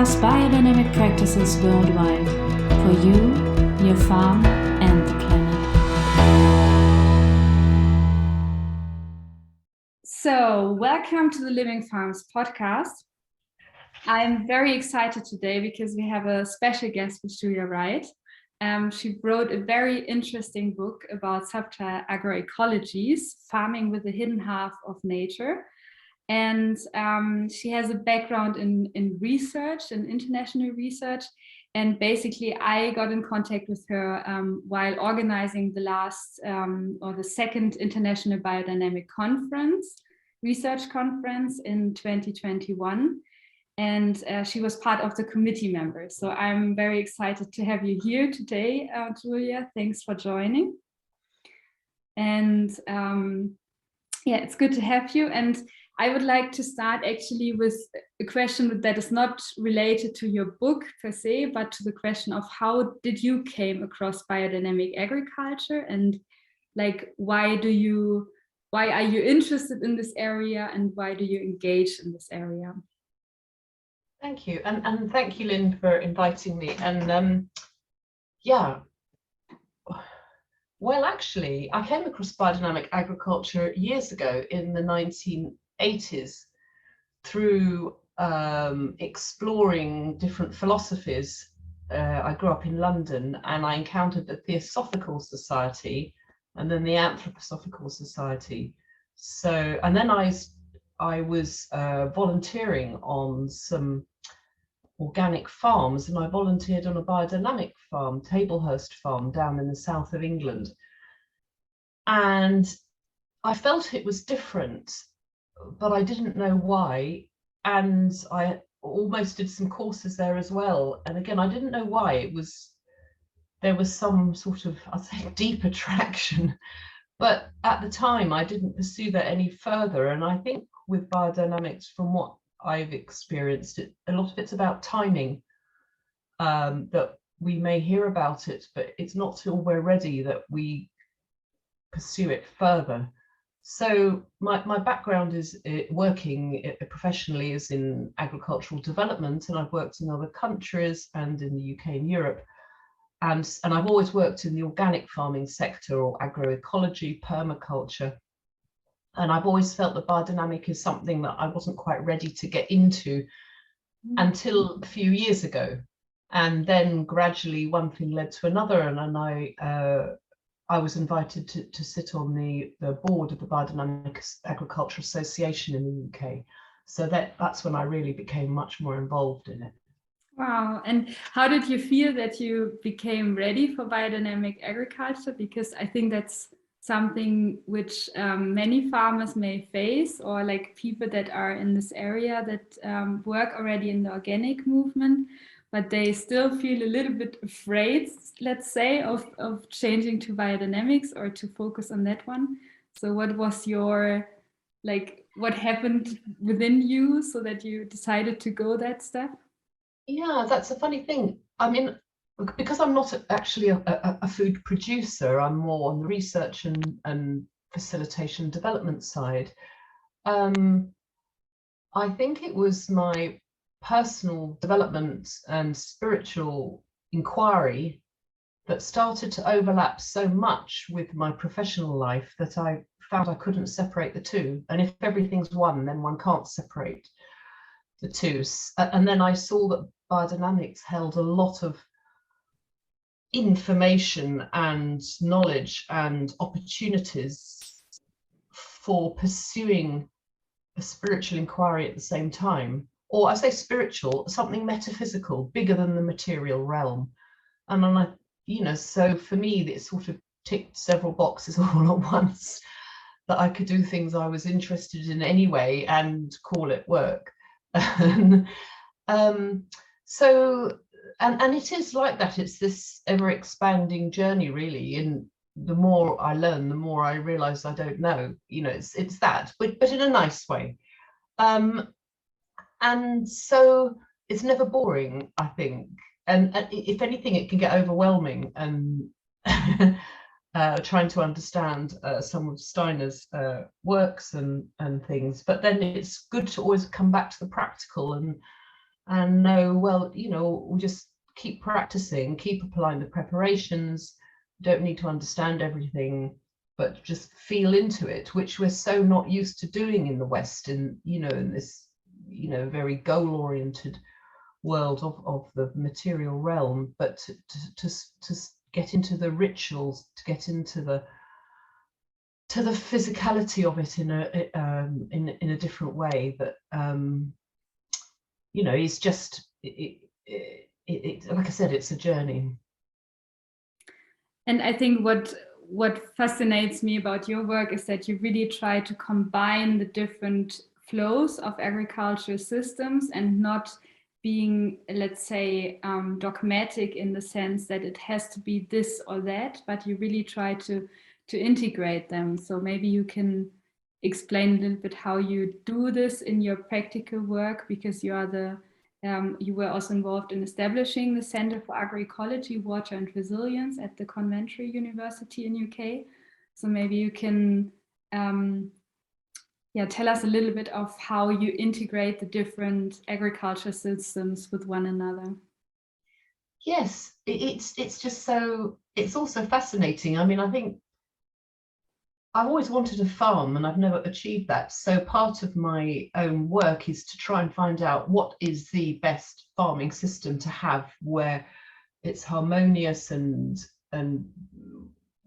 discuss biodynamic practices worldwide for you, your farm, and the planet. So, welcome to the Living Farms podcast. I'm very excited today because we have a special guest with Julia Wright. She wrote a very interesting book about subtitle Agroecologies, farming with the hidden half of nature. And she has a background in research and international research. And basically, I got in contact with her while organizing the last or the second International Biodynamic Research Conference in 2021. And she was part of the committee members. So I'm very excited to have you here today, Julia. Thanks for joining. And yeah, it's good to have you. And I would like to start actually with a question that is not related to your book per se, but to the question of how did you came across biodynamic agriculture, and like why are you interested in this area, and why do you engage in this area? Thank you, and thank you, Lynn, for inviting me. And yeah, well, actually, I came across biodynamic agriculture years ago in the 1980s through exploring different philosophies. I grew up in London, and I encountered the Theosophical Society and then the Anthroposophical Society. So, and then I was volunteering on some organic farms, and I volunteered on a biodynamic farm, Tablehurst Farm, down in the south of England. And I felt it was different, but I didn't know why. And I almost did some courses there as well. And again, I didn't know why. There was some sort of, I'd say, deep attraction. But at the time, I didn't pursue that any further. And I think with biodynamics, from what I've experienced, a lot of it's about timing, that we may hear about it, but it's not till we're ready that we pursue it further. So my background is working professionally is in agricultural development, and I've worked in other countries and in the UK and Europe. And I've always worked in the organic farming sector, or agroecology, permaculture. And I've always felt that biodynamic is something that I wasn't quite ready to get into until a few years ago. And then gradually one thing led to another, and then I was invited to sit on the board of the Biodynamic Agriculture Association in the UK. So that's when I really became much more involved in it. Wow. And how did you feel that you became ready for biodynamic agriculture? Because I think that's something which many farmers may face, or like people that are in this area that work already in the organic movement, but they still feel a little bit afraid, let's say, of changing to biodynamics or to focus on that one. So what was your, like, what happened within you so that you decided to go that step? Yeah, that's a funny thing. I mean, because I'm not actually a food producer, I'm more on the research and facilitation development side. I think it was my personal development and spiritual inquiry that started to overlap so much with my professional life that I found I couldn't separate the two. And if everything's one, then one can't separate the two. And then I saw that biodynamics held a lot of information and knowledge and opportunities for pursuing a spiritual inquiry at the same time. Or I say spiritual, something metaphysical, bigger than the material realm. And then so for me, it sort of ticked several boxes all at once, that I could do things I was interested in anyway and call it work. So it is like that. It's this ever expanding journey, really. And the more I learn, the more I realize I don't know. It's that, but in a nice way. And so it's never boring, I think. And if anything, it can get overwhelming, and trying to understand some of Steiner's works and things. But then it's good to always come back to the practical and know, well, we just keep practicing, keep applying the preparations, don't need to understand everything, but just feel into it, which we're so not used to doing in the West, in this very goal-oriented world of the material realm. But to get into the rituals, to get into the physicality of it in a different way, that it's just like I said, it's a journey. And I think what fascinates me about your work is that you really try to combine the different flows of agricultural systems, and not being, let's say, dogmatic in the sense that it has to be this or that, but you really try to integrate them. So maybe you can explain a little bit how you do this in your practical work, because you are you were also involved in establishing the Center for Agroecology, Water and Resilience at the Coventry University in UK. So maybe you can tell us a little bit of how you integrate the different agriculture systems with one another. Yes, it's just so, it's also fascinating. I mean, I think I've always wanted to farm and I've never achieved that. So part of my own work is to try and find out what is the best farming system to have, where it's harmonious and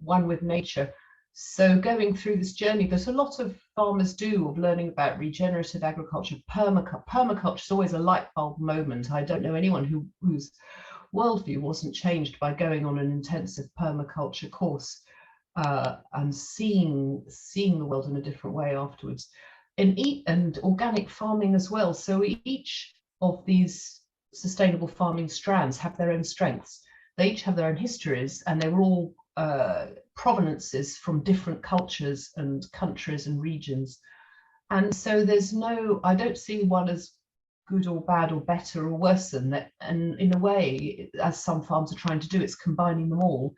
one with nature. So going through this journey, there's a lot of farmers do, of learning about regenerative agriculture, permaculture. Permaculture is always a light bulb moment. I don't know anyone whose worldview wasn't changed by going on an intensive permaculture course. And seeing the world in a different way afterwards, and organic farming as well. So each of these sustainable farming strands have their own strengths. They each have their own histories, and they were all provenances from different cultures and countries and regions. And so I don't see one as good or bad or better or worse than that. And in a way, as some farms are trying to do, it's combining them all.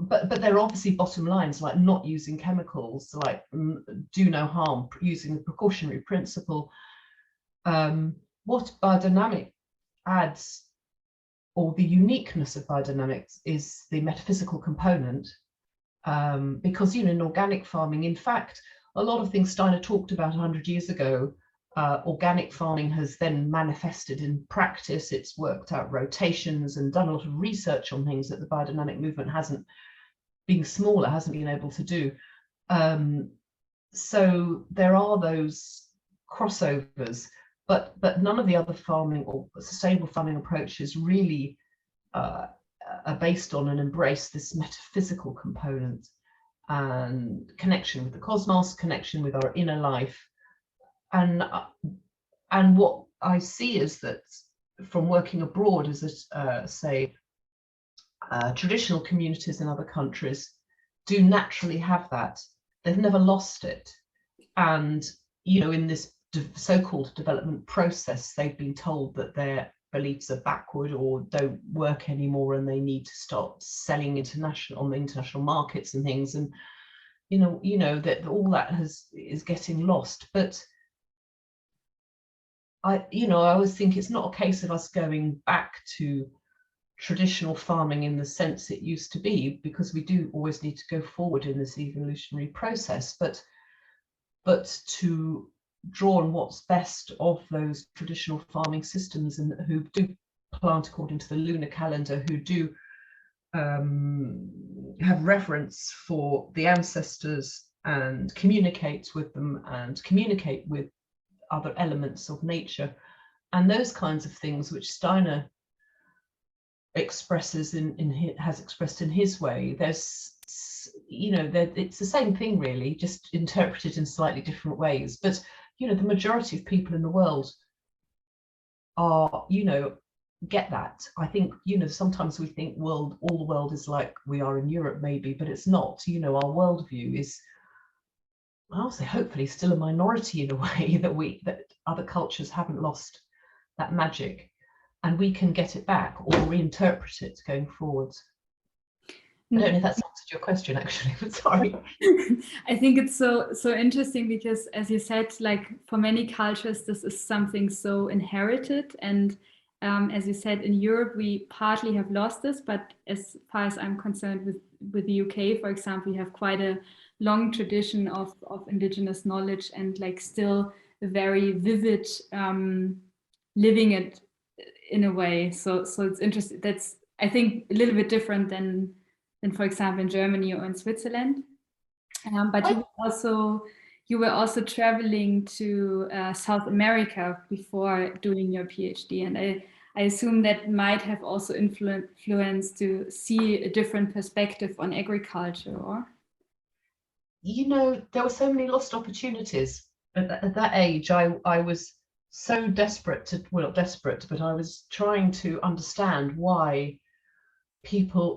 But there are obviously bottom lines, like not using chemicals, like do no harm, using the precautionary principle. What biodynamic adds, or the uniqueness of biodynamics, is the metaphysical component. Because in organic farming, in fact, a lot of things Steiner talked about 100 years ago, organic farming has then manifested in practice. It's worked out rotations and done a lot of research on things that the biodynamic movement hasn't been able to do. So there are those crossovers, but none of the other farming or sustainable farming approaches really are based on and embrace this metaphysical component and connection with the cosmos, connection with our inner life. And what I see is that from working abroad, is that traditional communities in other countries do naturally have that. They've never lost it. And in this so-called development process, they've been told that their beliefs are backward or don't work anymore, and they need to start selling on the international markets and things. And that all that is getting lost. But I always think it's not a case of us going back to traditional farming in the sense it used to be, because we do always need to go forward in this evolutionary process, but to draw on what's best of those traditional farming systems, and who do plant according to the lunar calendar, who do have reverence for the ancestors and communicate with them and communicate with other elements of nature, and those kinds of things which Steiner expresses has expressed in his way. There's it's the same thing really, just interpreted in slightly different ways. But the majority of people in the world are get that. I think sometimes we think all the world is like we are in Europe maybe, but it's not. Our worldview is, I'll say, hopefully still a minority in a way, that other cultures haven't lost that magic, and we can get it back or reinterpret it going forward. I don't know if that's answered your question, actually, but sorry. I think it's so interesting because, as you said, like for many cultures, this is something so inherited. And as you said, in Europe, we partly have lost this. But as far as I'm concerned, with the UK, for example, we have quite a long tradition of indigenous knowledge and like still a very vivid living it in a way. So it's interesting. That's, I think, a little bit different than for example, in Germany or in Switzerland. But you were also traveling to South America before doing your PhD, and I assume that might have also influenced to see a different perspective on agriculture, or? You know, there were so many lost opportunities. At that age, I was so desperate to, well, not desperate, but I was trying to understand why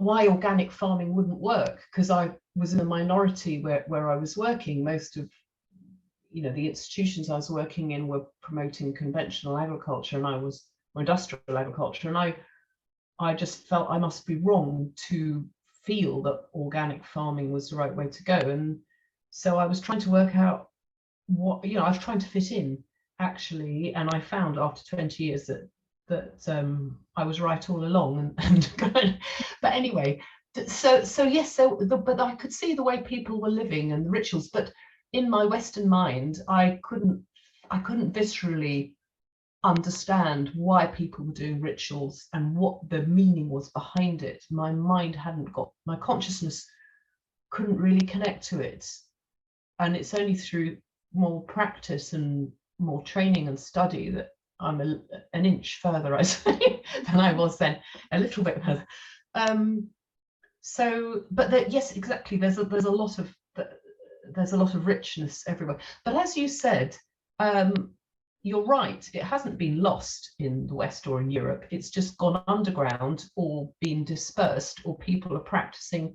organic farming wouldn't work, because I was in a minority where I was working. Most of, you know, the institutions I was working in were promoting conventional agriculture, and I was industrial agriculture, and I just felt I must be wrong to feel that organic farming was the right way to go. And so I was trying to work out what, you know, I was trying to fit in, actually, and I found after 20 years that I was right all along, but anyway, but I could see the way people were living and the rituals, but in my Western mind, I couldn't viscerally understand why people were doing rituals and what the meaning was behind it. My consciousness couldn't really connect to it, and it's only through more practice and more training and study that I'm an inch further, I say, than I was then, a little bit further. Yes, exactly. There's a lot of richness everywhere. But as you said, you're right. It hasn't been lost in the West or in Europe. It's just gone underground or been dispersed, or people are practicing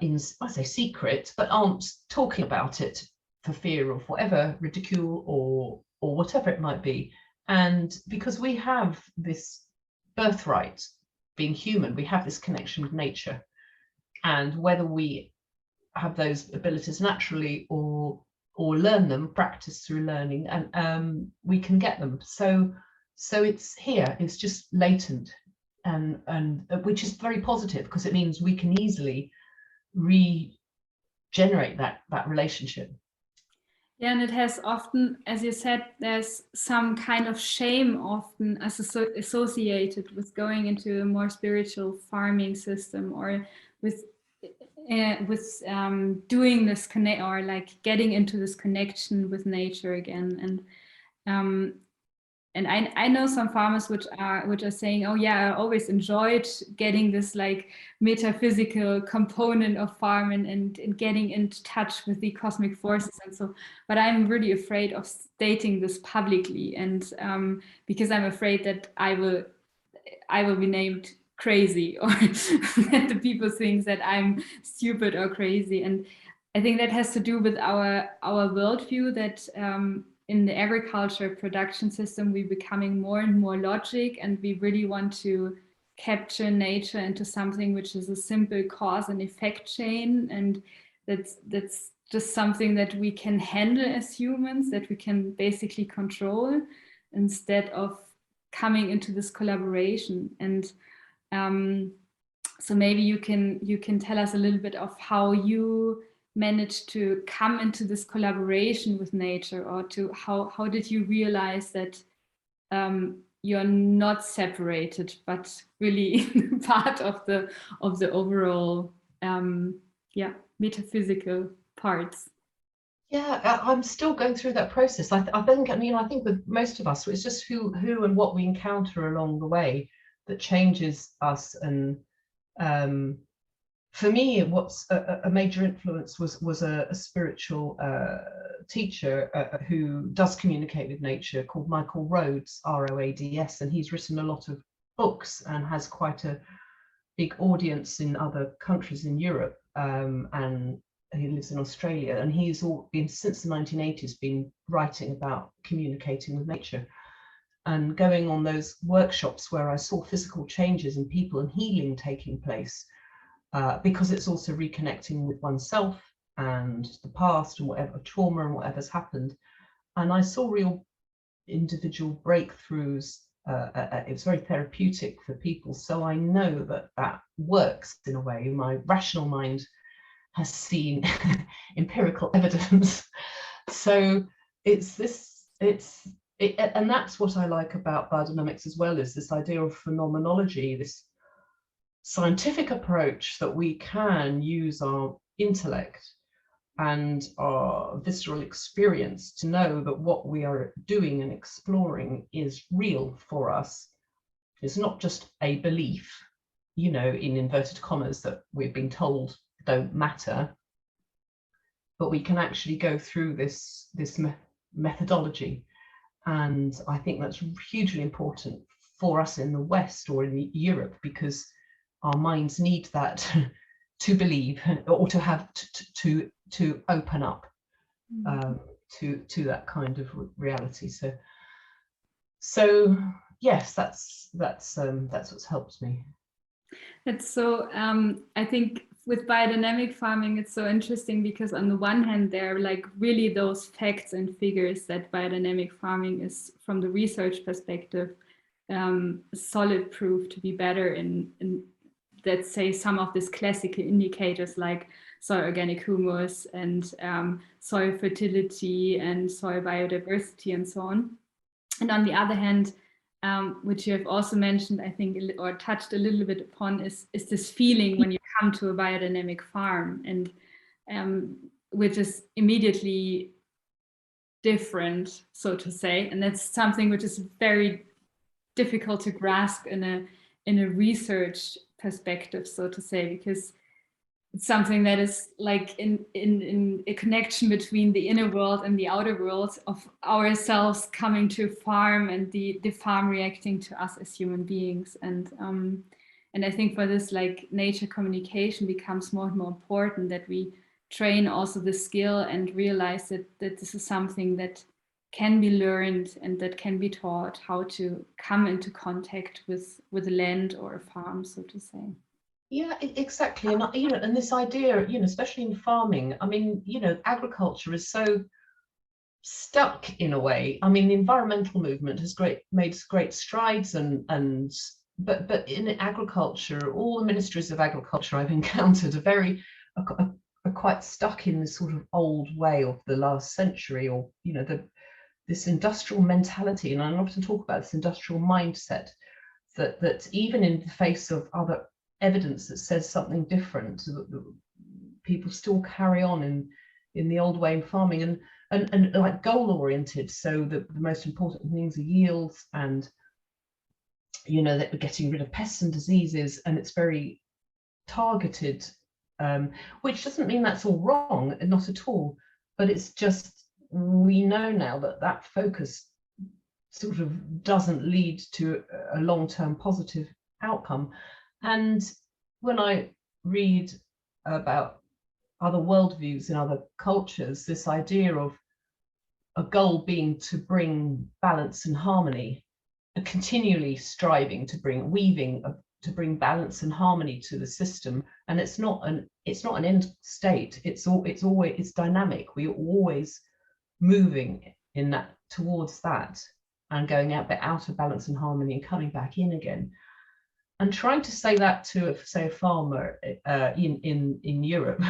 in, I say, secret, but aren't talking about it for fear of whatever ridicule or whatever it might be. And because we have this birthright, being human, we have this connection with nature, and whether we have those abilities naturally or learn them, practice through learning, and we can get them. So it's here, it's just latent, and which is very positive, because it means we can easily regenerate that relationship. Yeah, and it has often, as you said, there's some kind of shame often associated with going into a more spiritual farming system, or with doing this connect, or like getting into this connection with nature again. And I know some farmers which are saying, oh yeah, I always enjoyed getting this like metaphysical component of farming and getting into touch with the cosmic forces and so, but I'm really afraid of stating this publicly, and because I'm afraid that I will be named crazy, or that the people think that I'm stupid or crazy. And I think that has to do with our worldview, that in the agriculture production system, we're becoming more and more logic, and we really want to capture nature into something which is a simple cause and effect chain. And that's just something that we can handle as humans, that we can basically control, instead of coming into this collaboration. And so maybe you can tell us a little bit of how you managed to come into this collaboration with nature, or to how did you realize that you're not separated, but really part of the overall metaphysical parts? Yeah, I'm still going through that process. I think with most of us, it's just who and what we encounter along the way that changes us. And for me, what's a major influence was a spiritual teacher who does communicate with nature, called Michael Rhodes, Roads, and he's written a lot of books and has quite a big audience in other countries in Europe, and he lives in Australia, and he's been, since the 1980s, been writing about communicating with nature. And going on those workshops where I saw physical changes in people and healing taking place, because it's also reconnecting with oneself and the past and whatever trauma and whatever's happened. And I saw real individual breakthroughs. It's very therapeutic for people. So I know that that works in a way. My rational mind has seen empirical evidence. So and that's what I like about biodynamics as well, is this idea of phenomenology, this scientific approach that we can use our intellect and our visceral experience to know that what we are doing and exploring is real for us. It's not just a belief, you know, in inverted commas, that we've been told don't matter, but we can actually go through this methodology. And I think that's hugely important for us in the West or in Europe, because our minds need that to believe, or to have to open up to that kind of reality. So yes, that's what's helped me. It's so I think with biodynamic farming, it's so interesting because on the one hand, there are like really those facts and figures that biodynamic farming is, from the research perspective, solid proof to be better in let's say some of these classical indicators like soil organic humus and soil fertility and soil biodiversity and so on. And on the other hand, which you have also mentioned, I think, or touched a little bit upon, is this feeling when you come to a biodynamic farm, and which is immediately different, so to say. And that's something which is very difficult to grasp in a research perspective, so to say, because it's something that is like in a connection between the inner world and the outer world of ourselves coming to farm, and the farm reacting to us as human beings. And I think for this, like, nature communication becomes more and more important, that we train also the skill and realize that this is something that can be learned and that can be taught, how to come into contact with the land or a farm, so to say. Yeah, exactly. And you know, and this idea, you know, especially in farming, I mean, you know, agriculture is so stuck in a way. I mean, the environmental movement has made great strides, but in agriculture, all the ministries of agriculture I've encountered are quite stuck in this sort of old way of the last century, or, you know, this industrial mentality. And I often talk about this industrial mindset, that even in the face of other evidence that says something different, people still carry on in the old way of farming, and like goal oriented. So the most important things are yields, and, you know, that we're getting rid of pests and diseases, and it's very targeted, which doesn't mean that's all wrong, not at all, but it's just, we know now that focus sort of doesn't lead to a long-term positive outcome. And when I read about other worldviews in other cultures, this idea of a goal being to bring balance and harmony, continually striving to bring balance and harmony to the system, and it's not an end state. It's dynamic. We're always moving in that, towards that, and going out of balance and harmony and coming back in again. And trying to say that to, say, a farmer in Europe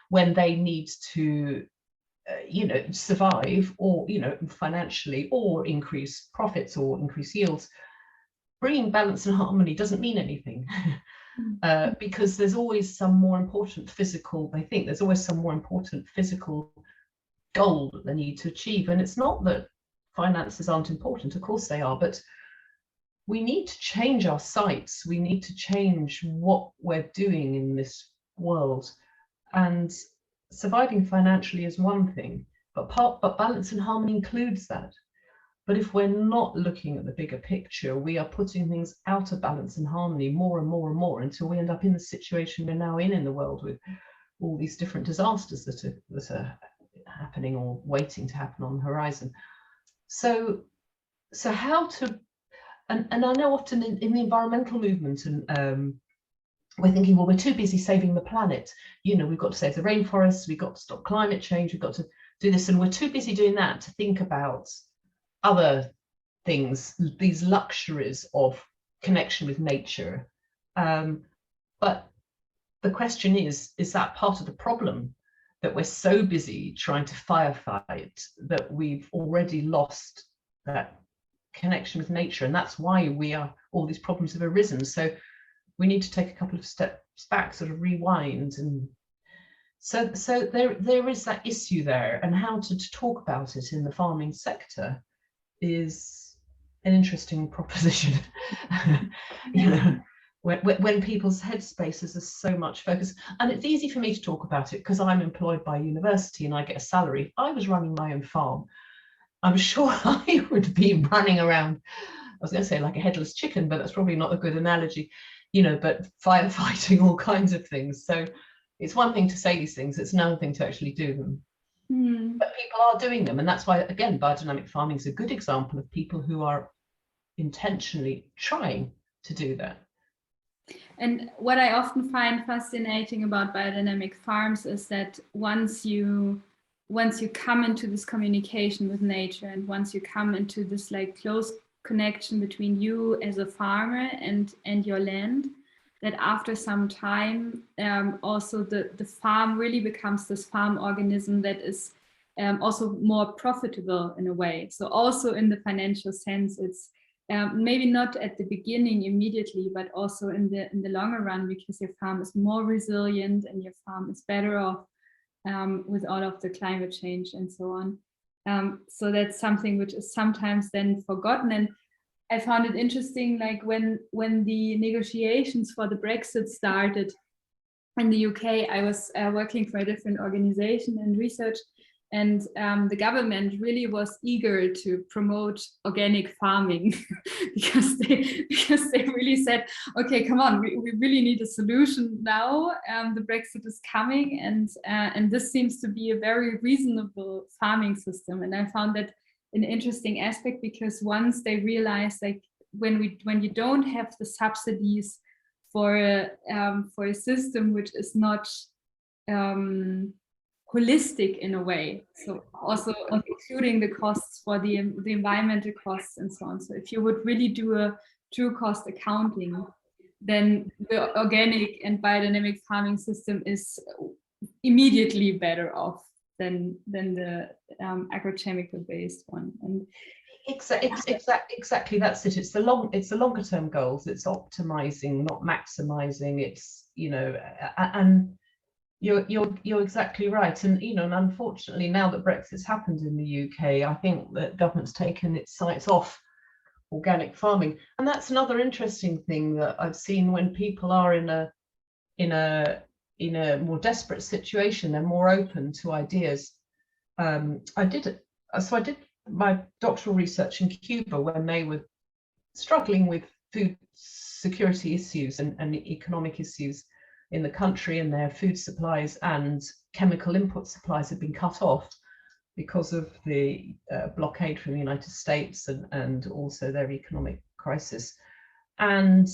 when they need to, you know, survive, or, you know, financially, or increase profits or increase yields, bringing balance and harmony doesn't mean anything. Because there's always some more important physical, they think there's always some more important physical goal that they need to achieve. And it's not that finances aren't important, of course they are, but we need to change our sights. We need to change what we're doing in this world. And surviving financially is one thing, but balance and harmony includes that. But if we're not looking at the bigger picture, we are putting things out of balance and harmony more and more and more, until we end up in the situation we're now in the world, with all these different disasters that are happening or waiting to happen on the horizon. So how to, and I know often in the environmental movement, and we're thinking, well, we're too busy saving the planet. You know, we've got to save the rainforests, we've got to stop climate change, we've got to do this, and we're too busy doing that to think about other things, these luxuries of connection with nature. But the question is that part of the problem, that we're so busy trying to firefight that we've already lost that connection with nature? And that's why all these problems have arisen. So we need to take a couple of steps back, sort of rewind. And so there is that issue there, and how to talk about it in the farming sector is an interesting proposition. You know, when people's headspaces are so much focused, and it's easy for me to talk about it because I'm employed by university and I get a salary. If I was running my own farm, I'm sure I would be running around, I was going to say like a headless chicken, but that's probably not a good analogy, you know, but firefighting all kinds of things. So it's one thing to say these things, it's another thing to actually do them. But people are doing them, and that's why, again, biodynamic farming is a good example of people who are intentionally trying to do that. And what I often find fascinating about biodynamic farms is that once you come into this communication with nature, and once you come into this like close connection between you as a farmer and your land, that after some time also the farm really becomes this farm organism that is also more profitable in a way. So also in the financial sense, it's maybe not at the beginning immediately, but also in the longer run, because your farm is more resilient and your farm is better off with all of the climate change and so on. So that's something which is sometimes then forgotten. And I found it interesting, like when the negotiations for the Brexit started in the UK, I was working for a different organization in research, and the government really was eager to promote organic farming because they really said, okay, come on, we really need a solution now. The Brexit is coming, and this seems to be a very reasonable farming system. And I found that an interesting aspect, because once they realized, like when you don't have the subsidies for a system which is not holistic in a way, so also including the costs for the environmental costs and so on. So if you would really do a true cost accounting, then the organic and biodynamic farming system is immediately better off than the agrochemical based one. And exactly that's it. It's the longer term goals. It's optimizing, not maximizing. It's, you know, and you're exactly right. And you know, and unfortunately, now that Brexit's happened in the UK, I think that government's taken its sights off organic farming. And that's another interesting thing that I've seen. When people are in a more desperate situation, they're more open to ideas. I did my doctoral research in Cuba when they were struggling with food security issues and economic issues in the country, and their food supplies and chemical input supplies had been cut off because of the blockade from the United States and also their economic crisis. And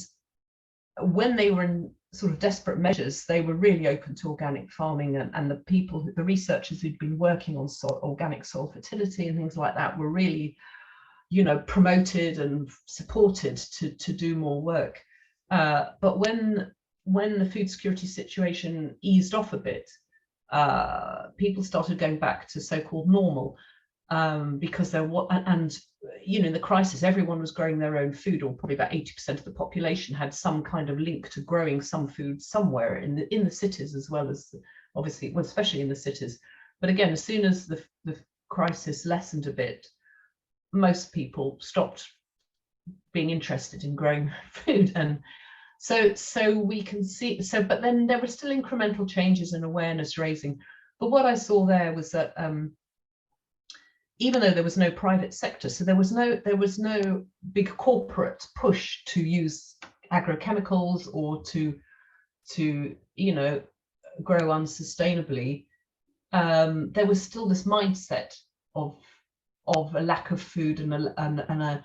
when they were in sort of desperate measures, they were really open to organic farming, and the researchers who'd been working on organic soil fertility and things like that were really, you know, promoted and supported to do more work. But when the food security situation eased off a bit, people started going back to so-called normal, because there was, and you know, in the crisis, everyone was growing their own food, or probably about 80% of the population had some kind of link to growing some food somewhere in the cities, as well as obviously, well, especially in the cities. But again, as soon as the crisis lessened a bit, most people stopped being interested in growing food. And so we can see, but then there were still incremental changes and awareness raising. But what I saw there was that even though there was no private sector, so there was no big corporate push to use agrochemicals or to you know, grow unsustainably, there was still this mindset of a lack of food and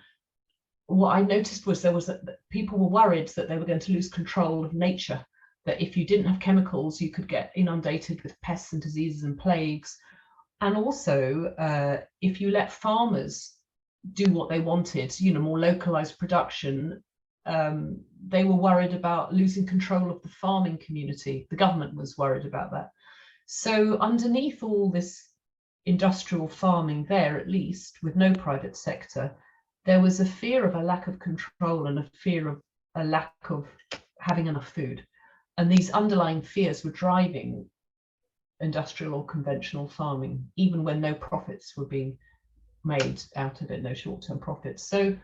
what I noticed was that people were worried that they were going to lose control of nature, that if you didn't have chemicals, you could get inundated with pests and diseases and plagues. And also, if you let farmers do what they wanted, more localized production, they were worried about losing control of the farming community. The government was worried about that. So underneath all this industrial farming there, at least with no private sector, there was a fear of a lack of control and a fear of a lack of having enough food. And these underlying fears were driving industrial or conventional farming, even when no profits were being made out of it, no short-term profits. So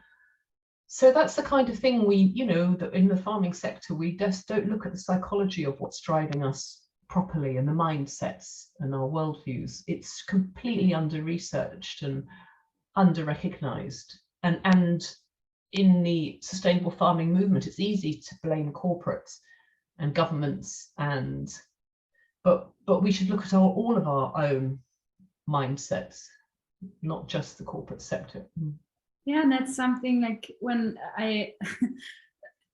that's the kind of thing we, that in the farming sector, we just don't look at the psychology of what's driving us properly and the mindsets and our worldviews. It's completely under-researched and under-recognized. And in the sustainable farming movement, it's easy to blame corporates and governments, but we should look at all of our own mindsets, not just the corporate sector. Yeah, and that's something like when I,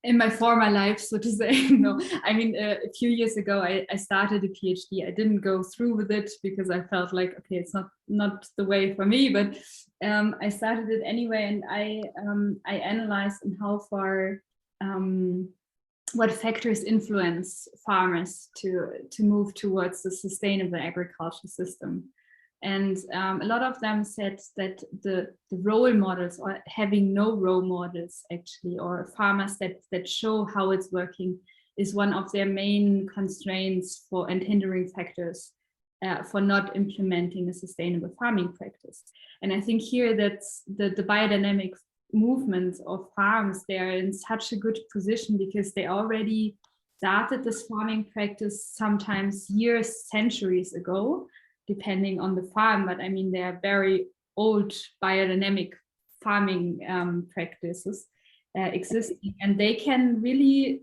in my former life, so to say, a few years ago, I started a PhD. I didn't go through with it because I felt like, okay, it's not the way for me, but I started it anyway, and I analyzed in how far, what factors influence farmers to move towards the sustainable agriculture system. And a lot of them said that the role models, or having no role models actually, or farmers that show how it's working, is one of their main constraints for and hindering factors for not implementing a sustainable farming practice. And I think here that's the biodynamic movements of farms, they are in such a good position because they already started this farming practice sometimes years, centuries ago, depending on the farm. But I mean, they are very old biodynamic farming practices existing, and they can really,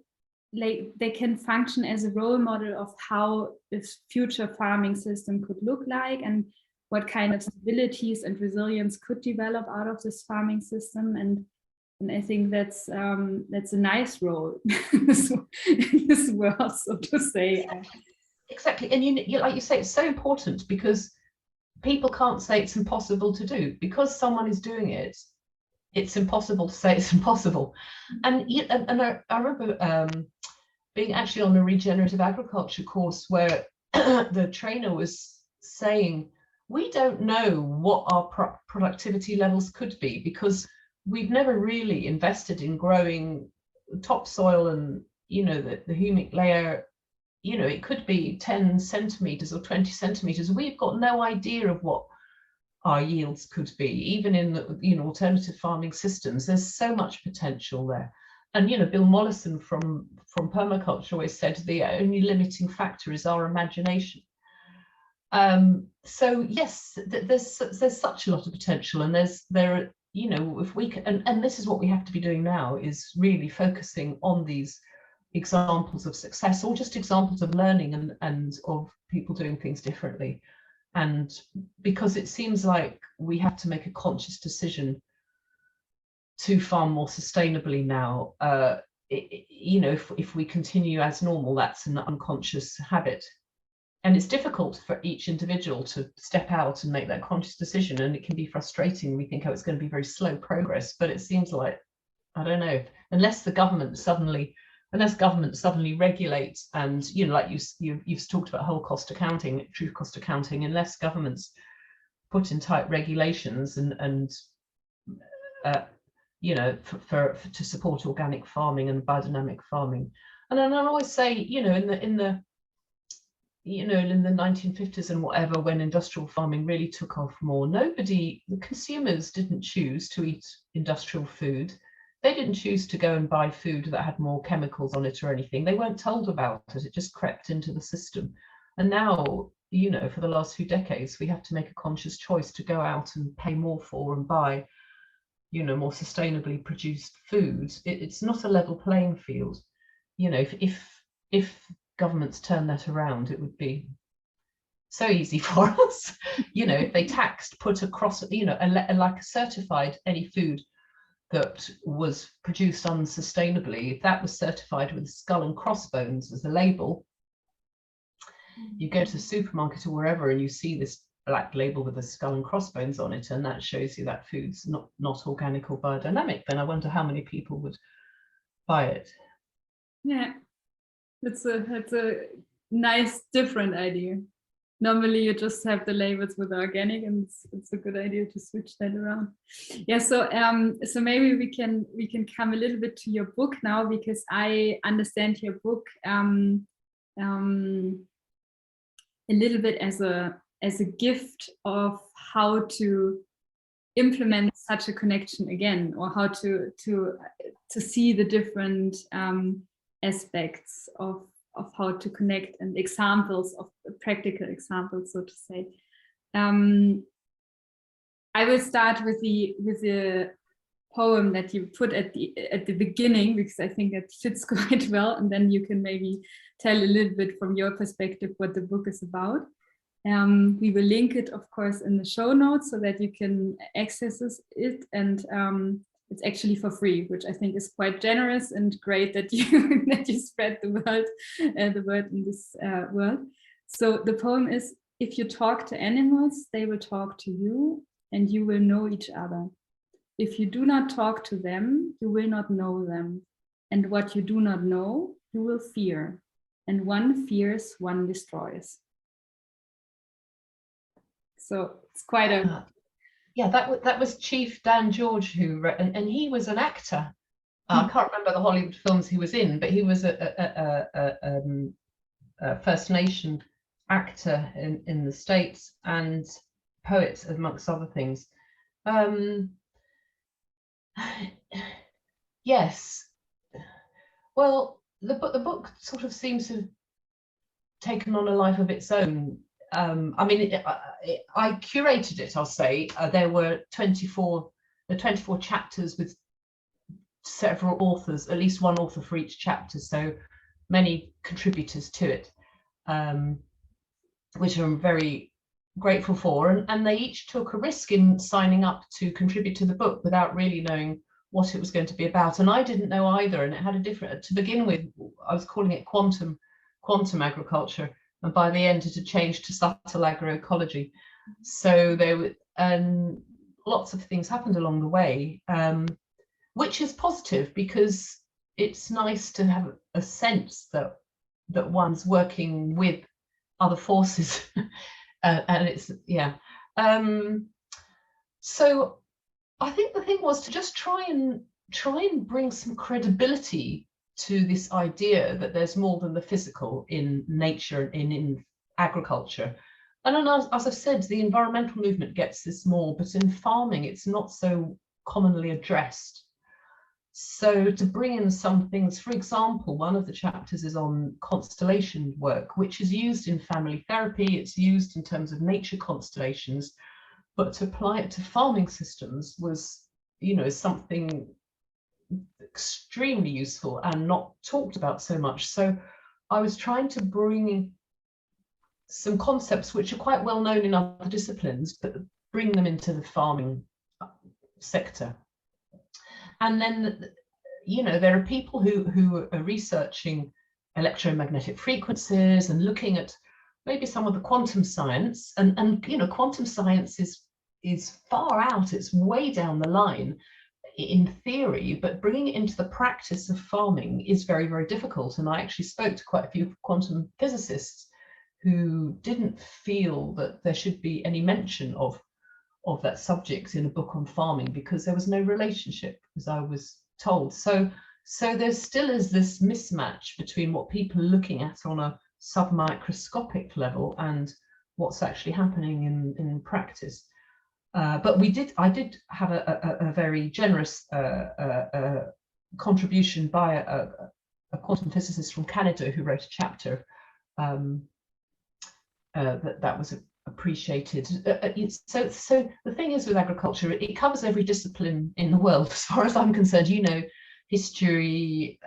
they can function as a role model of how this future farming system could look like, and what kind of stabilities and resilience could develop out of this farming system. And I think that's a nice role in this world, so to say. Exactly, and you like you say, it's so important because people can't say it's impossible to do. Because someone is doing it, it's impossible to say it's impossible. And I remember being actually on a regenerative agriculture course where the trainer was saying, we don't know what our productivity levels could be because we've never really invested in growing topsoil and, the humic layer. It could be 10 centimeters or 20 centimeters. We've got no idea of what our yields could be, even in the alternative farming systems. There's so much potential there. And Bill Mollison from permaculture always said the only limiting factor is our imagination. So yes, there's such a lot of potential, and if we can, and this is what we have to be doing now, is really focusing on these examples of success, or just examples of learning and of people doing things differently. And because it seems like we have to make a conscious decision to farm more sustainably now. If we continue as normal, that's an unconscious habit. And it's difficult for each individual to step out and make that conscious decision, and it can be frustrating. We think, oh, it's going to be very slow progress, but it seems like, I don't know, unless government suddenly regulates, and like you've talked about whole cost accounting, true cost accounting, unless governments put in tight regulations and to support organic farming and biodynamic farming. And then I always say, in the 1950s and whatever, when industrial farming really took off more, the consumers didn't choose to eat industrial food. They didn't choose to go and buy food that had more chemicals on it or anything. They weren't told about it. It just crept into the system. And now, for the last few decades, we have to make a conscious choice to go out and pay more for and buy, more sustainably produced foods. It's not a level playing field. If governments turn that around, it would be so easy for us. If they taxed, put across, like certified any food that was produced unsustainably, if that was certified with skull and crossbones as a label, you go to the supermarket or wherever and you see this black label with a skull and crossbones on it, and that shows you that food's not organic or biodynamic, then I wonder how many people would buy it. Yeah, it's a nice different idea. Normally you just have the labels with organic, and it's a good idea to switch that around. Yeah, so maybe we can come a little bit to your book now, because I understand your book a little bit as a gift of how to implement such a connection again, or how to see the different aspects of how to connect, and examples of practical examples, so to say. I will start with the poem that you put at the beginning, because I think it fits quite well, and then you can maybe tell a little bit from your perspective what the book is about. We will link it, of course, in the show notes so that you can access it, and it's actually for free, which I think is quite generous and great that you that you spread the word in this world. So the poem is: if you talk to animals, they will talk to you, and you will know each other. If you do not talk to them, you will not know them. And what you do not know, you will fear. And one fears, one destroys. So it's quite a... Yeah, that was Chief Dan George who wrote, and he was an actor. I can't remember the Hollywood films he was in, but he was a First Nation actor in the States, and poet, amongst other things. Yes. Well, the book sort of seems to have taken on a life of its own. I mean, I curated it, I'll say. There were 24 chapters with several authors, at least one author for each chapter, so many contributors to it, which I'm very grateful for. And they each took a risk in signing up to contribute to the book without really knowing what it was going to be about. And I didn't know either, and it had a different, to begin with, I was calling it quantum agriculture. And by the end, it had changed to subtle agroecology. So there were, lots of things happened along the way, which is positive, because it's nice to have a sense that one's working with other forces, and it's so I think the thing was to just try and bring some credibility to this idea that there's more than the physical in nature, in agriculture. And then, as I've said, the environmental movement gets this more, but in farming, it's not so commonly addressed. So to bring in some things, for example, one of the chapters is on constellation work, which is used in family therapy. It's used in terms of nature constellations, but to apply it to farming systems was, something extremely useful and not talked about so much. So I was trying to bring some concepts which are quite well known in other disciplines, but bring them into the farming sector. And then, there are people who are researching electromagnetic frequencies and looking at maybe some of the quantum science, and quantum science is far out, it's way down the line in theory, but bringing it into the practice of farming is very, very difficult. And I actually spoke to quite a few quantum physicists who didn't feel that there should be any mention of that subject in a book on farming, because there was no relationship, as I was told. So there still is this mismatch between what people are looking at on a submicroscopic level and what's actually happening in practice. But I did have a very generous contribution by a quantum physicist from Canada who wrote a chapter that was appreciated. So the thing is with agriculture, it covers every discipline in the world, as far as I'm concerned. History,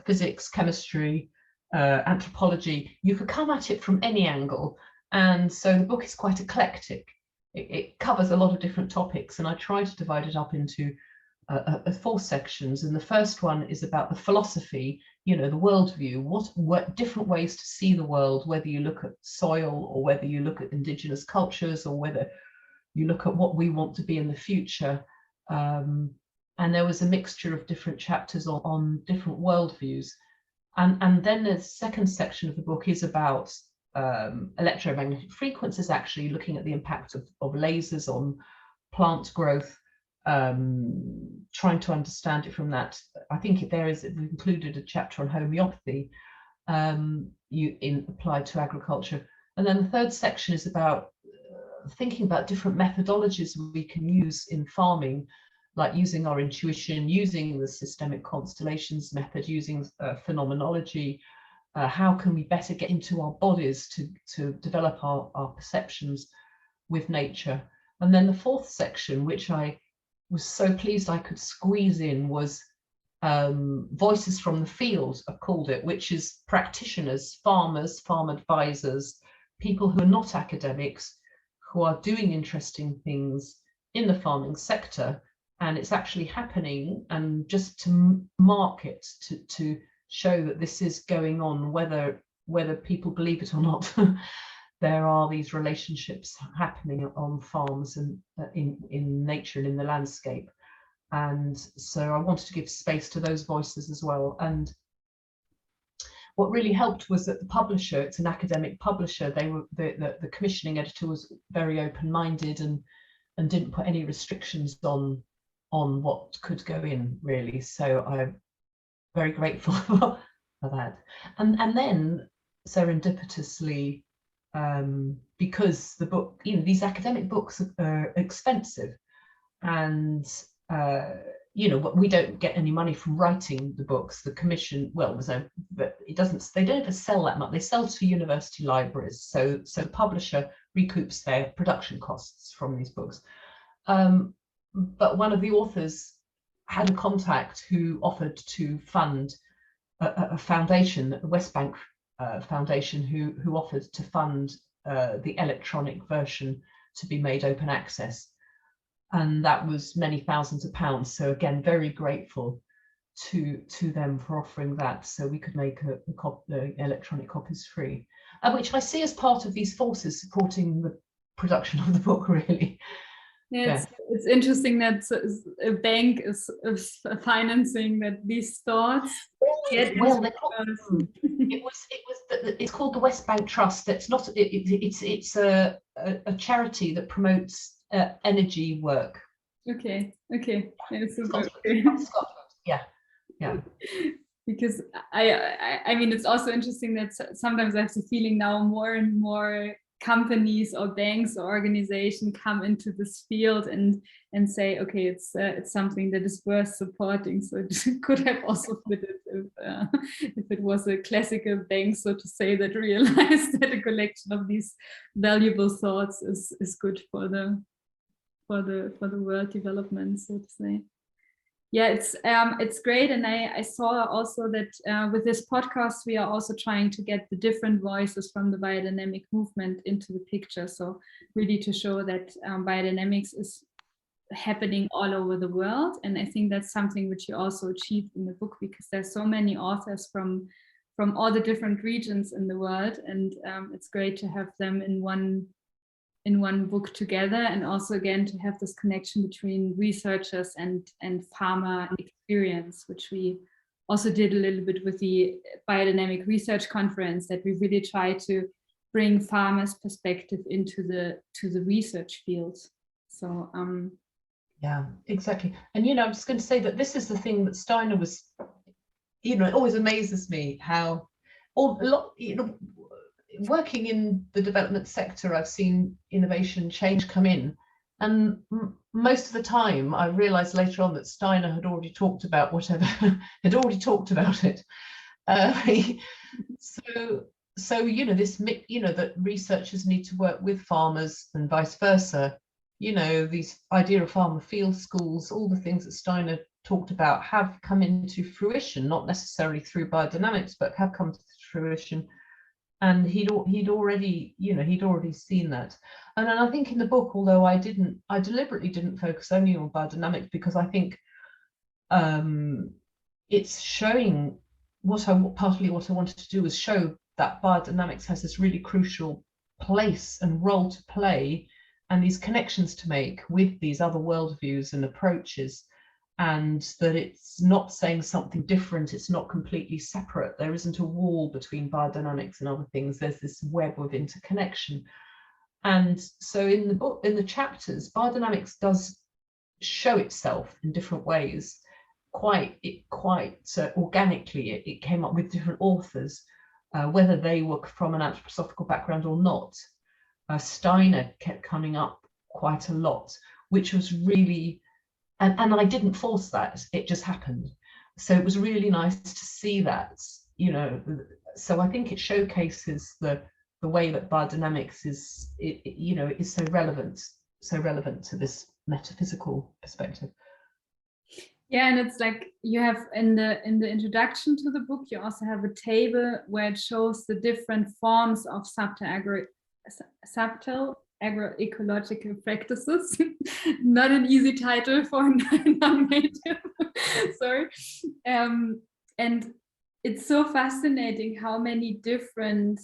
physics, chemistry, anthropology. You could come at it from any angle, and so the book is quite eclectic. It covers a lot of different topics, and I try to divide it up into 4 sections, and the first one is about the philosophy, you know, the worldview, what different ways to see the world, whether you look at soil or whether you look at indigenous cultures or whether you look at what we want to be in the future. And there was a mixture of different chapters on different worldviews. And then the second section of the book is about electromagnetic frequencies, actually looking at the impact of lasers on plant growth, trying to understand it from that. I think we've included a chapter on homeopathy applied to agriculture. And then the third section is about thinking about different methodologies we can use in farming, like using our intuition, using the systemic constellations method, using phenomenology. How can we better get into our bodies to develop our perceptions with nature? And then the fourth section, which I was so pleased I could squeeze in, was voices from the field, I've called it, which is practitioners, farmers, farm advisors, people who are not academics, who are doing interesting things in the farming sector, and it's actually happening, and just to mark it, to show that this is going on, whether people believe it or not. There are these relationships happening on farms and in nature and in the landscape. And so I wanted to give space to those voices as well. And what really helped was that the publisher, it's an academic publisher, the commissioning editor was very open-minded and didn't put any restrictions on what could go in, really. So I'm very grateful for that. And then serendipitously, because the book, you know, these academic books are expensive, and you know, we don't get any money from writing the books. The commission, well, but it doesn't. They don't ever sell that much. They sell to university libraries, so the publisher recoups their production costs from these books. But one of the authors had a contact who offered to fund a foundation, the West Bank Foundation, who offered to fund the electronic version to be made open access, and that was many thousands of pounds. So again, very grateful to them for offering that, so we could make the electronic copies free, which I see as part of these forces supporting the production of the book, really. Yeah, it's interesting that a bank is financing that these thoughts. Well, it's called the West Bank Trust. It's not. It's a charity that promotes energy work. Okay. Yeah. Because I mean, it's also interesting that sometimes I have the feeling now more and more companies or banks or organizations come into this field and say, okay, it's something that is worth supporting. So it could have also fitted if it was a classical bank, so to say, that realized that a collection of these valuable thoughts is good for the world development, so to say. Yeah, it's great, and I saw also that with this podcast we are also trying to get the different voices from the biodynamic movement into the picture. So really to show that biodynamics is happening all over the world, and I think that's something which you also achieved in the book, because there's so many authors from all the different regions in the world, and it's great to have them in one book together, and also again to have this connection between researchers and farmer experience, which we also did a little bit with the Biodynamic Research Conference, that we really try to bring farmers' perspective into the research field. So yeah, exactly. And you know, I'm just going to say that this is the thing that Steiner was, you know, it always amazes me how working in the development sector, I've seen innovation change come in, and most of the time I realized later on that Steiner had already talked about had already talked about it. So you know, this, you know, that researchers need to work with farmers and vice versa. You know, these idea of farmer field schools, all the things that Steiner talked about have come into fruition, not necessarily through biodynamics, but have come to fruition. And he'd already seen that. And I think in the book, although I deliberately didn't focus only on biodynamics, because I think it's showing partly what I wanted to do was show that biodynamics has this really crucial place and role to play, and these connections to make with these other worldviews and approaches, and that it's not saying something different, it's not completely separate. There isn't a wall between biodynamics and other things. There's this web of interconnection. And so in the book, in the chapters, biodynamics does show itself in different ways. Quite organically, it came up with different authors, whether they were from an anthroposophical background or not. Steiner kept coming up quite a lot, which was really, and I didn't force that, it just happened. So it was really nice to see that, you know. So I think it showcases the way that biodynamics is, you know, is so relevant to this metaphysical perspective. Yeah, and it's like you have in the introduction to the book, you also have a table where it shows the different forms of subtle agroecological practices. Not an easy title for a non-native. Sorry. And it's so fascinating how many different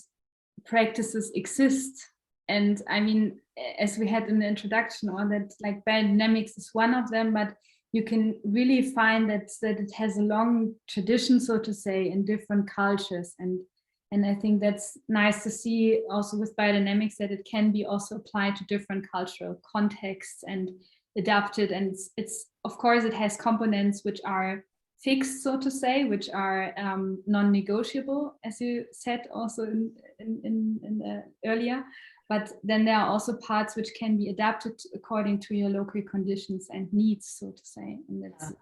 practices exist. And I mean, as we had in the introduction, or that like biodynamics is one of them, but you can really find that it has a long tradition, so to say, in different cultures. And I think that's nice to see also with biodynamics, that it can be also applied to different cultural contexts and adapted. And it's of course, it has components which are fixed, so to say, which are non-negotiable, as you said also in earlier. But then there are also parts which can be adapted according to your local conditions and needs, so to say. And that's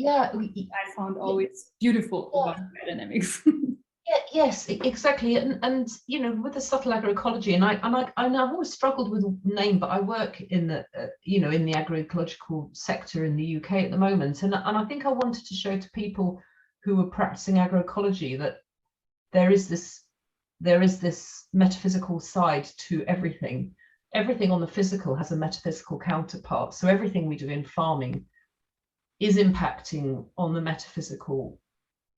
I found always beautiful about biodynamics. Yes, exactly. And you know, with the subtle agroecology, and I've always struggled with the name, but I work in the you know, in the agroecological sector in the UK at the moment, and I think I wanted to show to people who are practicing agroecology that there is this metaphysical side to everything. Everything on the physical has a metaphysical counterpart. So everything we do in farming is impacting on the metaphysical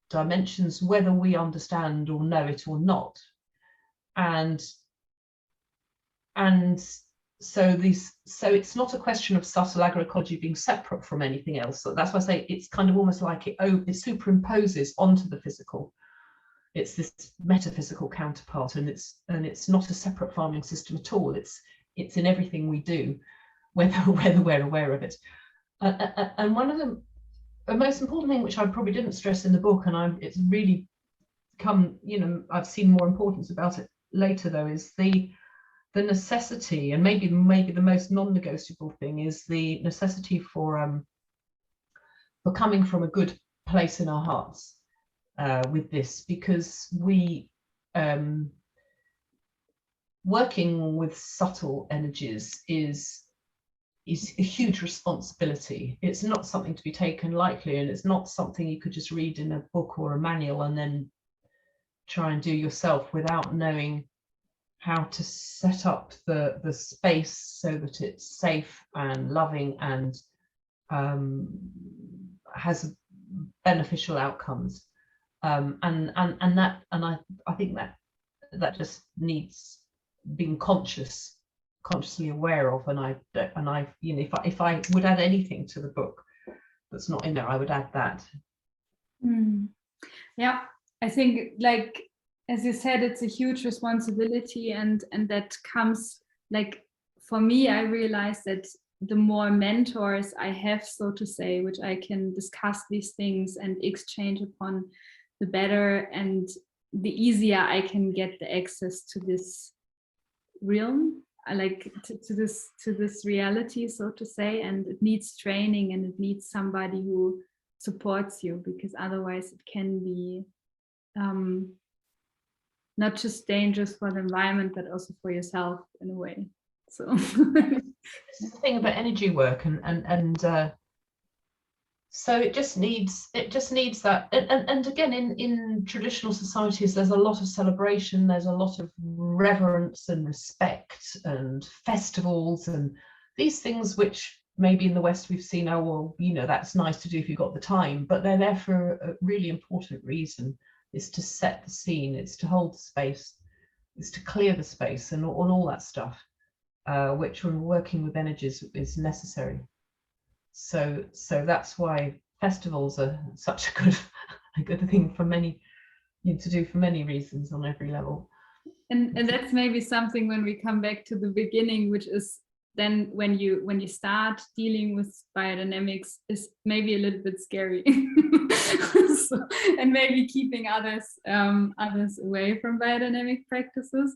dimensions, whether we understand or know it or not. And so it's not a question of subtle agroecology being separate from anything else. So that's why I say it's kind of almost like it superimposes onto the physical. It's this metaphysical counterpart, and it's not a separate farming system at all. It's in everything we do, whether we're aware of it. And one of the most important thing, which I probably didn't stress in the book, and it's really come, you know, I've seen more importance about it later though, is the necessity, and maybe the most non-negotiable thing, is the necessity for coming from a good place in our hearts. With this, because we working with subtle energies is a huge responsibility. It's not something to be taken lightly, and it's not something you could just read in a book or a manual and then try and do yourself without knowing how to set up the space so that it's safe and loving and has beneficial outcomes. I think that just needs being consciously aware of, and I you know, if I would add anything to the book that's not in there, I would add that. Yeah, I think, like as you said, it's a huge responsibility, and that comes, like, for me, I realized that the more mentors I have, so to say, which I can discuss these things and exchange upon, the better, and the easier I can get the access to this realm, like to this reality, so to say. And it needs training, and it needs somebody who supports you, because otherwise it can be not just dangerous for the environment, but also for yourself in a way. So this is the thing about energy work, and so it just needs that, and again, in traditional societies, there's a lot of celebration, there's a lot of reverence and respect and festivals and these things which maybe in the West we've seen, oh, well, you know, that's nice to do if you've got the time, but they're there for a really important reason. It's to set the scene, it's to hold the space, it's to clear the space and all that stuff, which when we're working with energies is necessary. So that's why festivals are such a good thing for many, to do for many reasons on every level. And that's maybe something when we come back to the beginning, which is then when you start dealing with biodynamics is maybe a little bit scary. So, and maybe keeping others away from biodynamic practices.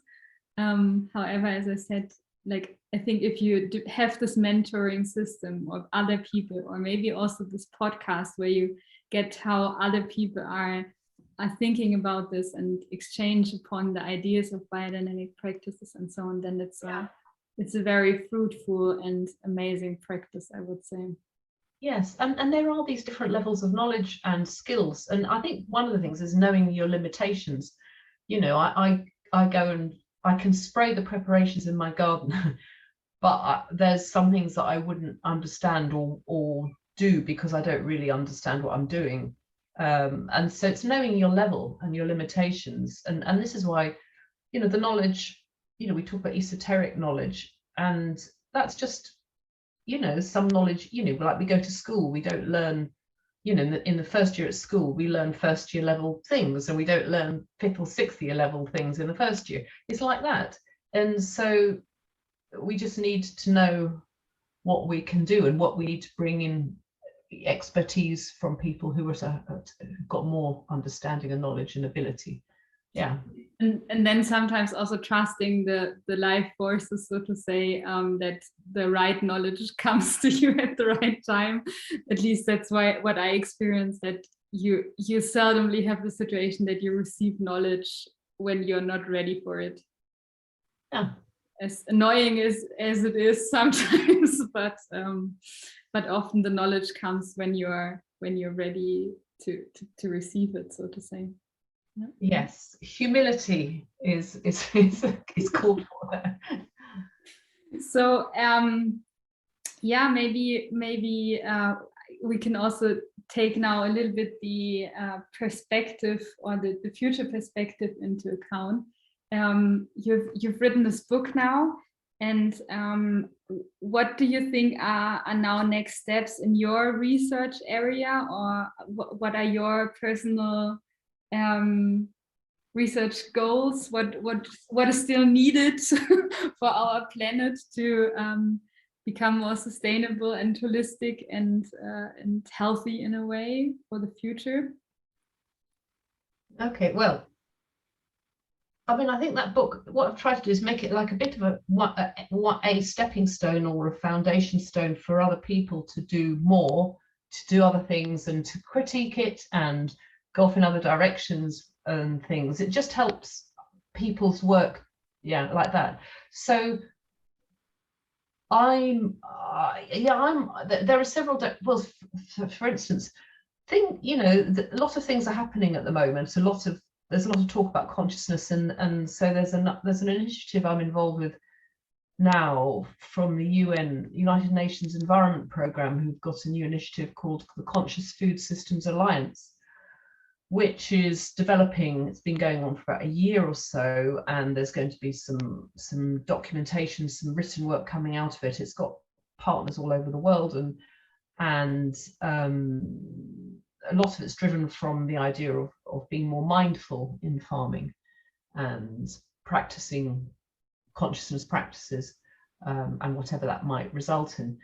However, as I said, like I think if you have this mentoring system of other people, or maybe also this podcast where you get how other people are thinking about this and exchange upon the ideas of biodynamic practices and so on, then it's a very fruitful and amazing practice, I would say. Yes, and there are these different levels of knowledge and skills, and I think one of the things is knowing your limitations. You know, I go and I can spray the preparations in my garden, but there's some things that I wouldn't understand or do because I don't really understand what I'm doing. And so it's knowing your level and your limitations, and this is why, you know, the knowledge, you know, we talk about esoteric knowledge, and that's just, you know, some knowledge, you know, like we go to school, we don't learn, you know, in the first year at school, we learn first year level things, and we don't learn 5th or 6th year level things in the first year. It's like that. And so we just need to know what we can do and what we need to bring in expertise from people who have got more understanding and knowledge and ability. Yeah. And then sometimes also trusting the life forces, so to say, that the right knowledge comes to you at the right time. At least that's what I experienced, that you seldomly have the situation that you receive knowledge when you're not ready for it. Yeah. As annoying as it is sometimes, but often the knowledge comes when you're ready to receive it, so to say. Yeah. Yes, humility is called for there. So yeah, maybe we can also take now a little bit the perspective or the future perspective into account. You've written this book now, and what do you think are now next steps in your research area, or what are your personal research goals? What is still needed for our planet to become more sustainable and holistic and healthy in a way for the future? Okay, well, I mean, I think that book, what I've tried to do is make it like a bit of a stepping stone or a foundation stone for other people to do more, to do other things, and to critique it and go off in other directions and things. It just helps people's work, yeah, like that. So there are several, well, for instance, you know, a lot of things are happening at the moment. There's a lot of talk about consciousness, and so there's an initiative I'm involved with now from the United Nations Environment Programme, who've got a new initiative called the Conscious Food Systems Alliance, which is developing. It's been going on for about a year or so, and there's going to be some documentation, some written work coming out of it. It's got partners all over the world, and a lot of it's driven from the idea of being more mindful in farming and practicing consciousness practices, and whatever that might result in.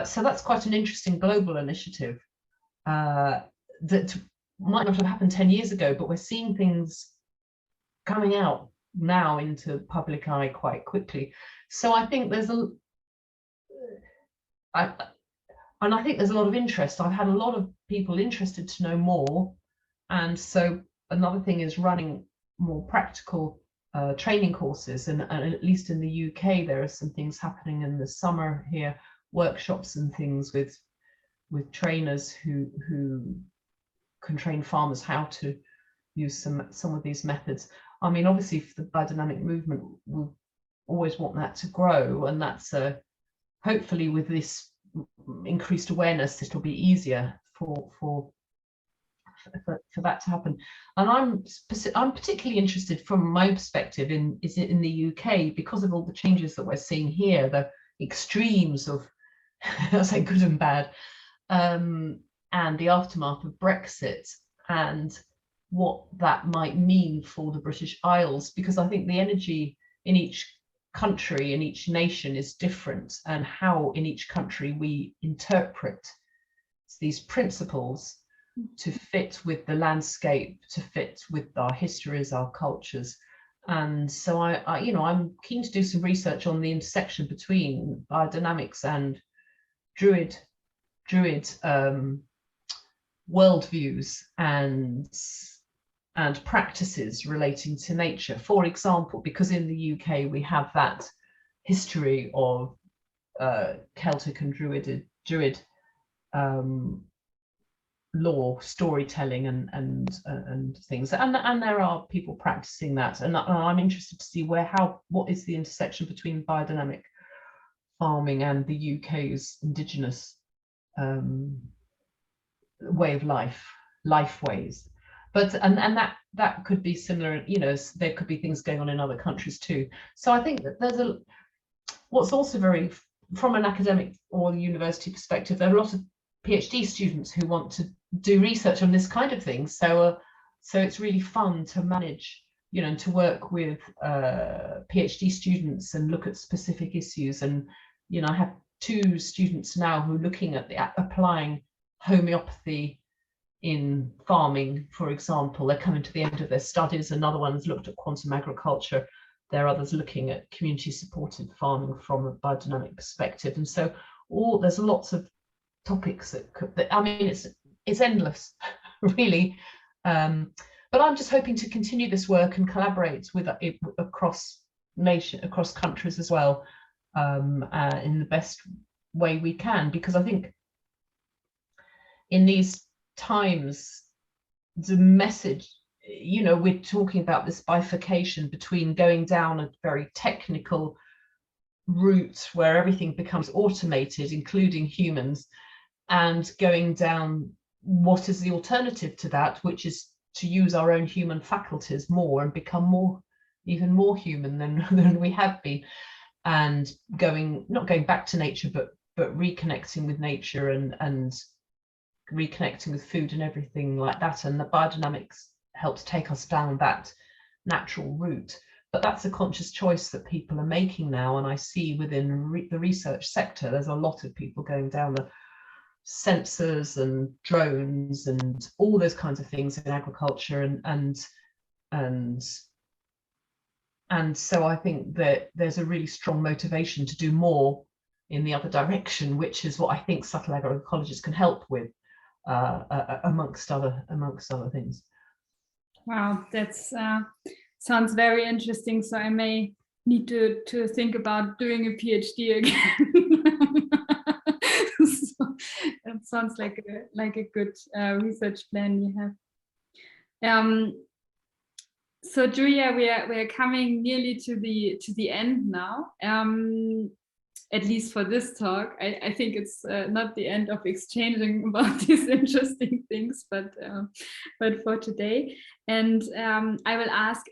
So that's quite an interesting global initiative that might not have happened 10 years ago, but we're seeing things coming out now into public eye quite quickly. So I think there's I think there's a lot of interest. I've had a lot of people interested to know more, and so another thing is running more practical training courses, and at least in the UK there are some things happening in the summer here, workshops and things with trainers who can train farmers how to use some of these methods. I mean, obviously the biodynamic movement will always want that to grow, and that's hopefully with this increased awareness, it'll be easier for that to happen. And I'm particularly interested from my perspective in the UK, because of all the changes that we're seeing here, the extremes of I say good and bad, and the aftermath of Brexit, and what that might mean for the British Isles, because I think the energy in each country, in each nation is different, and how in each country we interpret these principles to fit with the landscape, to fit with our histories, our cultures. And so I'm keen to do some research on the intersection between biodynamics and druid worldviews and practices relating to nature. For example, because in the UK we have that history of Celtic and Druid law, storytelling, and things, and there are people practicing that, and I'm interested to see what is the intersection between biodynamic farming and the UK's Indigenous way of life ways. But and that could be similar, there could be things going on in other countries too. So I think that there's what's also very, from an academic or university perspective, there are a lot of PhD students who want to do research on this kind of thing. So it's really fun to manage, and to work with PhD students and look at specific issues. And I have 2 students now who are looking at applying homeopathy in farming, for example. They're coming to the end of their studies. Another one's looked at quantum agriculture. There are others looking at community supported farming from a biodynamic perspective. And so there's lots of topics it's endless, really. But I'm just hoping to continue this work and collaborate with across countries as well, in the best way we can, because I think in these times the message, we're talking about this bifurcation between going down a very technical route where everything becomes automated, including humans, and going down what is the alternative to that, which is to use our own human faculties more and become even more human than we have been, and not going back to nature, but reconnecting with nature and reconnecting with food and everything like that. And the biodynamics helps take us down that natural route. But that's a conscious choice that people are making now, and I see within the research sector there's a lot of people going down the sensors and drones and all those kinds of things in agriculture, and so I think that there's a really strong motivation to do more in the other direction, which is what I think subtle agroecologists can help with, amongst other things. Wow, that's sounds very interesting. So I may need to think about doing a PhD again. So that sounds like a good research plan you have. So Julia, we are coming nearly to the end now. At least for this talk, I think it's not the end of exchanging about these interesting things, but for today. And I will ask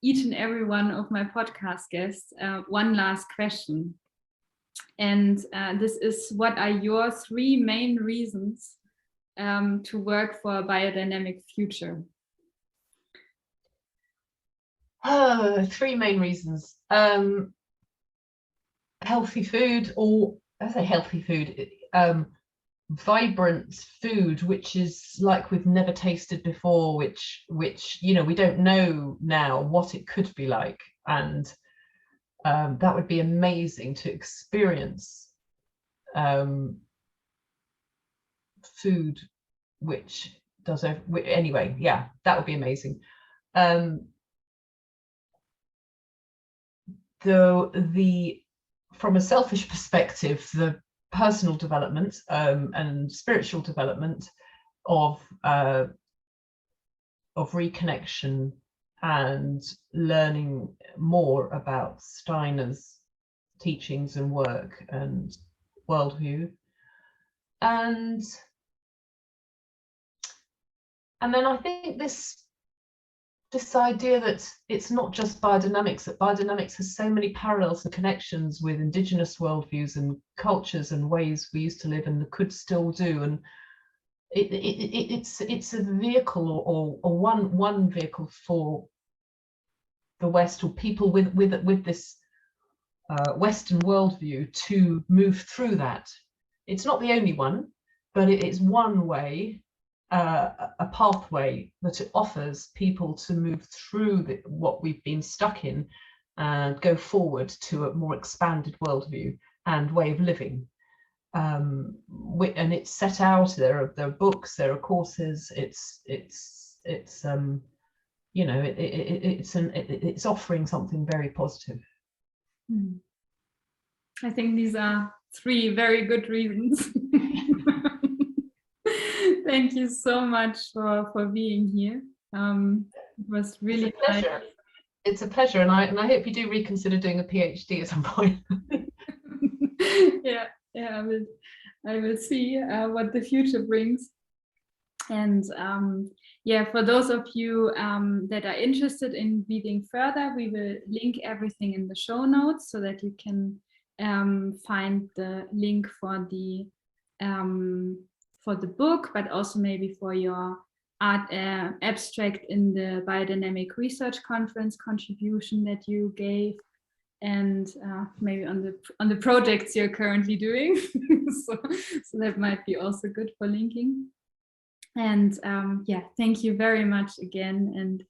each and every one of my podcast guests one last question. And this is, what are your 3 main reasons to work for a biodynamic future? 3 main reasons. Healthy food, or I say healthy food, vibrant food, which is like we've never tasted before, which we don't know now what it could be like, and that would be amazing to experience food which does anyway. Yeah, that would be amazing. From a selfish perspective, the personal development and spiritual development of reconnection and learning more about Steiner's teachings and work, and worldview. And then I think this idea that it's not just biodynamics, that biodynamics has so many parallels and connections with indigenous worldviews and cultures and ways we used to live and could still do. And it's a vehicle or one vehicle for the West, or people with this Western worldview to move through that. It's not the only one, but it is one way, a pathway that it offers people to move through what we've been stuck in and go forward to a more expanded worldview and way of living. And it's set out. There are books, there are courses. It's offering something very positive. I think these are 3 very good reasons. Thank you so much for being here. It was really it's a pleasure. Nice. It's a pleasure, and I hope you do reconsider doing a PhD at some point. Yeah, I will see what the future brings. And yeah, for those of you that are interested in reading further, we will link everything in the show notes so that you can find the link for the book, but also maybe for your art abstract in the Biodynamic Research Conference contribution that you gave, and maybe on the projects you're currently doing. so that might be also good for linking. And yeah, thank you very much again. And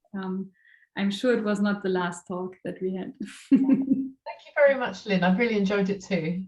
I'm sure it was not the last talk that we had. Thank you very much, Lynn. I've really enjoyed it too.